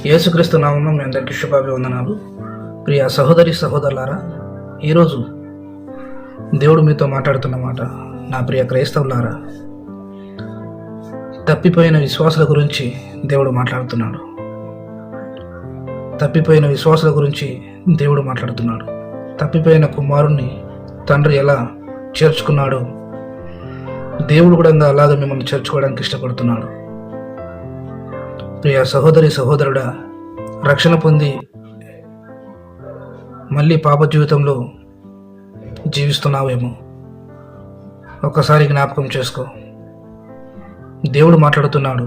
యేసుక్రీస్తు నామమున మీ అందరికీ శుభాభివందనాలు. ప్రియ సహోదరి సహోదరులారా, ఈరోజు దేవుడు మీతో మాట్లాడుతున్న మాట, నా ప్రియ క్రైస్తవులారా, తప్పిపోయిన విశ్వాసుల గురించి దేవుడు మాట్లాడుతున్నాడు. తప్పిపోయిన విశ్వాసుల గురించి దేవుడు మాట్లాడుతున్నాడు. తప్పిపోయిన కుమారుణ్ణి తండ్రి ఎలా చేర్చుకున్నాడో దేవుడు కూడా అలాగే మిమ్మల్ని చేర్చుకోవడానికి ఇష్టపడుతున్నాడు. ప్రియ సహోదరి సహోదరుడా, రక్షణ పొంది మళ్ళీ పాప జీవితంలో జీవిస్తున్నావేమో ఒక్కసారి జ్ఞాపకం చేసుకో. దేవుడు మాట్లాడుతున్నాడు,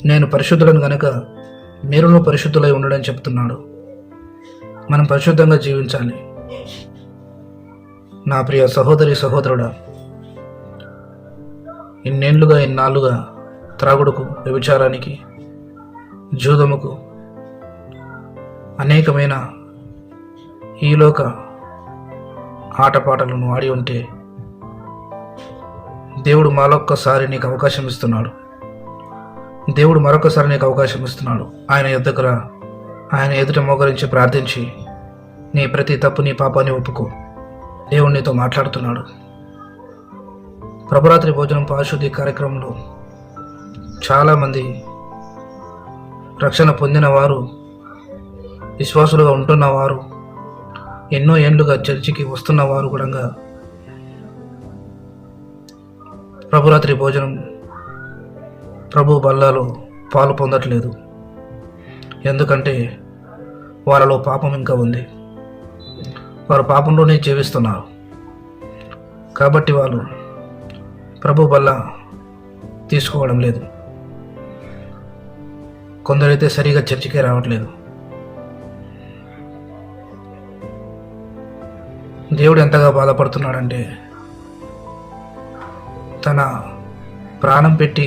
నేను పరిశుద్ధులను గనక మీరును పరిశుద్ధులై ఉండడని చెప్తున్నాడు. మనం పరిశుద్ధంగా జీవించాలి. నా ప్రియ సహోదరి సహోదరుడా, ఇన్నాళ్ళుగా త్రాగుడుకు, వ్యభిచారానికి, జూదముకు, అనేకమైన ఈలోక ఆటపాటలను ఆడి ఉంటే దేవుడు మరొక్కసారి నీకు అవకాశం ఇస్తున్నాడు. ఆయన యొద్దకు రా. ఆయన ఎదుట మోకరించి ప్రార్థించి నీ ప్రతి తప్పు, నీ పాపాన్ని ఒప్పుకో. దేవుడు నీతో మాట్లాడుతున్నాడు. ప్రభురాత్రి భోజనం పారిశుద్ధి కార్యక్రమంలో చాలామంది రక్షణ పొందిన వారు, విశ్వాసులుగా ఉంటున్నవారు, ఎన్నో ఏళ్ళుగా చర్చికి వస్తున్న వారు కూడా ప్రభురాత్రి భోజనం, ప్రభు బల్లాలో పాలు పొందట్లేదు. ఎందుకంటే వాళ్ళలో పాపం ఇంకా ఉంది. వారు పాపంలోనే జీవిస్తున్నారు. కాబట్టి వాళ్ళు ప్రభు బల్ల తీసుకోవడం లేదు. కొందరైతే సరిగా చర్చికే రావట్లేదు. దేవుడు ఎంతగా బాధపడుతున్నాడంటే, తన ప్రాణం పెట్టి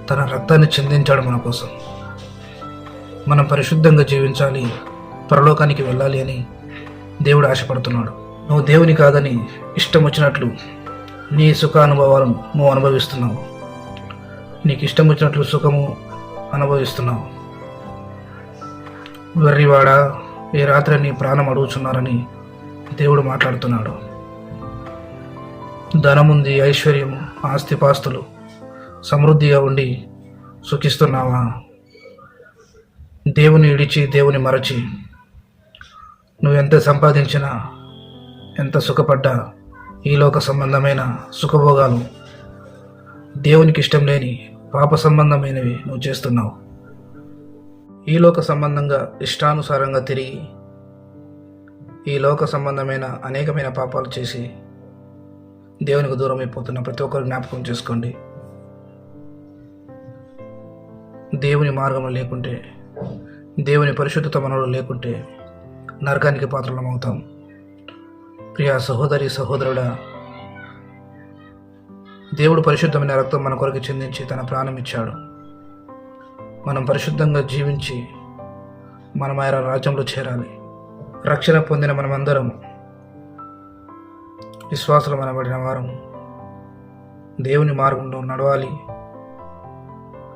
తన రక్తాన్ని చిందించాడు మన కోసం. మనం పరిశుద్ధంగా జీవించాలి, పరలోకానికి వెళ్ళాలి అని దేవుడు ఆశపడుతున్నాడు. నువ్వు దేవుని కాదని ఇష్టం వచ్చినట్లు నీ సుఖానుభవాలను నువ్వు అనుభవిస్తున్నావు. నీకు ఇష్టం వచ్చినట్లు సుఖము అనుభవిస్తున్నావు. వెర్రివాడా, ఈ రాత్రి నీ ప్రాణం అడుగుచున్నారని దేవుడు మాట్లాడుతున్నాడు. ధనముంది, ఐశ్వర్యము, ఆస్తిపాస్తులు సమృద్ధిగా ఉండి సుఖిస్తున్నావా? దేవుని విడిచి, దేవుని మరచి నువ్వెంత సంపాదించినా, ఎంత సుఖపడ్డా ఈ లోక సంబంధమైన సుఖభోగాలు, దేవునికి ఇష్టం లేని పాప సంబంధమైనవి నువ్వు చేస్తున్నావు. ఈ లోక సంబంధంగా ఇష్టానుసారంగా తిరిగి ఈ లోక సంబంధమైన అనేకమైన పాపాలు చేసి దేవునికి దూరం అయిపోతున్న ప్రతి ఒక్కరు జ్ఞాపకం చేసుకోండి. దేవుని మార్గంలో లేకుంటే, దేవుని పరిశుద్ధత మనలో లేకుంటే నరకానికి పాత్రలం అవుతాం. ప్రియ సహోదరి సహోదరుడా, దేవుడు పరిశుద్ధమైన రక్తం మన కొరకు చిందించి తన ప్రాణం ఇచ్చాడు. మనం పరిశుద్ధంగా జీవించి మనం ఆయన రాజ్యంలో చేరాలి. రక్షణ పొందిన మనమందరం విశ్వాసులు అనబడిన వారం దేవుని మార్గంలో నడవాలి.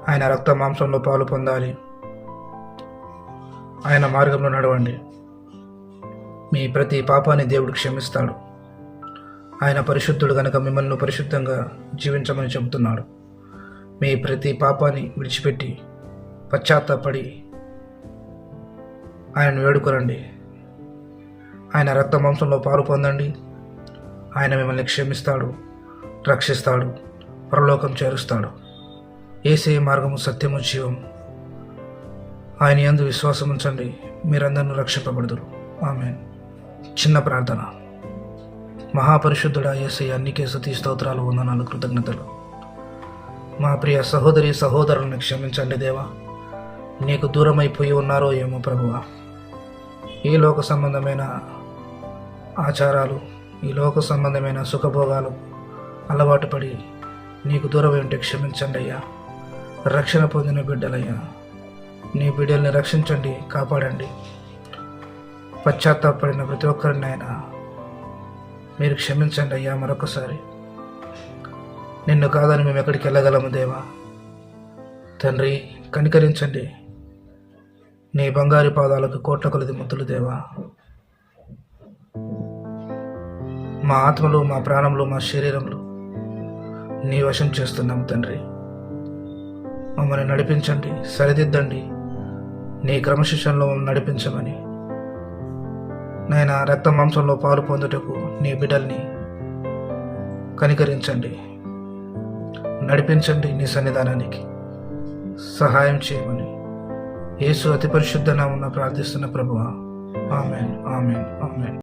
ఆయన రక్త మాంసంలో పాలు పొందాలి. ఆయన మార్గంలో నడవండి. మీ ప్రతి పాపాన్ని దేవుడు క్షమిస్తాడు. ఆయన పరిశుద్ధుడు కనుక మిమ్మల్ని పరిశుద్ధంగా జీవించమని చెబుతున్నాడు. మీ ప్రతి పాపాన్ని విడిచిపెట్టి పశ్చాత్తాపడి ఆయనను వేడుకోరండి. ఆయన రక్త మాంసంలో పాలు పొందండి. ఆయన మిమ్మల్ని క్షమిస్తాడు, రక్షిస్తాడు, పరలోకం చేరుస్తాడు. యేసే మార్గము, సత్యము, జీవం. ఆయన యందు విశ్వాసం ఉంచండి, మీరందరూ రక్షింపబడుదురు. ఆమేన్. చిన్న ప్రార్థన. మహాపరిశుద్ధుడా యేసయ్య, నీకే స్తుతి, స్తోత్రాలు, వందనాలు, కృతజ్ఞతలు. మా ప్రియ సహోదరి సహోదరులను క్షమించండి దేవా. నీకు దూరమైపోయి ఉన్నారో ఏమో ప్రభువా. ఈ లోక సంబంధమైన ఆచారాలు, ఈ లోక సంబంధమైన సుఖభోగాలు అలవాటు పడి నీకు దూరమై ఉంటే క్షమించండి అయ్యా. రక్షణ పొందిన బిడ్డలయ్యా, నీ బిడ్డల్ని రక్షించండి, కాపాడండి. పశ్చాత్తాపడిన ప్రతి ఒక్కరిని ఆయన మీరు క్షమించండి అయ్యా. మరొకసారి నిన్ను కాదని మేము ఎక్కడికి వెళ్ళగలము దేవా. తండ్రి కనికరించండి. నీ బంగారు పాదాలకు కోట్ల కొలది ముద్దులు దేవా. మా ఆత్మలు, మా ప్రాణములు, మా శరీరములు నీ వశం చేస్తున్నాం తండ్రి. మమ్మల్ని నడిపించండి, సరిదిద్దండి, నీ క్రమశిక్షణలో నడిపించమని. నాయన, రక్త మాంసంలో పాలు పొందుటకు నీ బిడ్డల్ని కనికరించండి, నడిపించండి, నీ సన్నిధానానికి సహాయం చేయమని యేసు అతి పరిశుద్ధ నామమున ప్రార్థిస్తున్న ప్రభువా. ఆమేన్, ఆమేన్, ఆమేన్.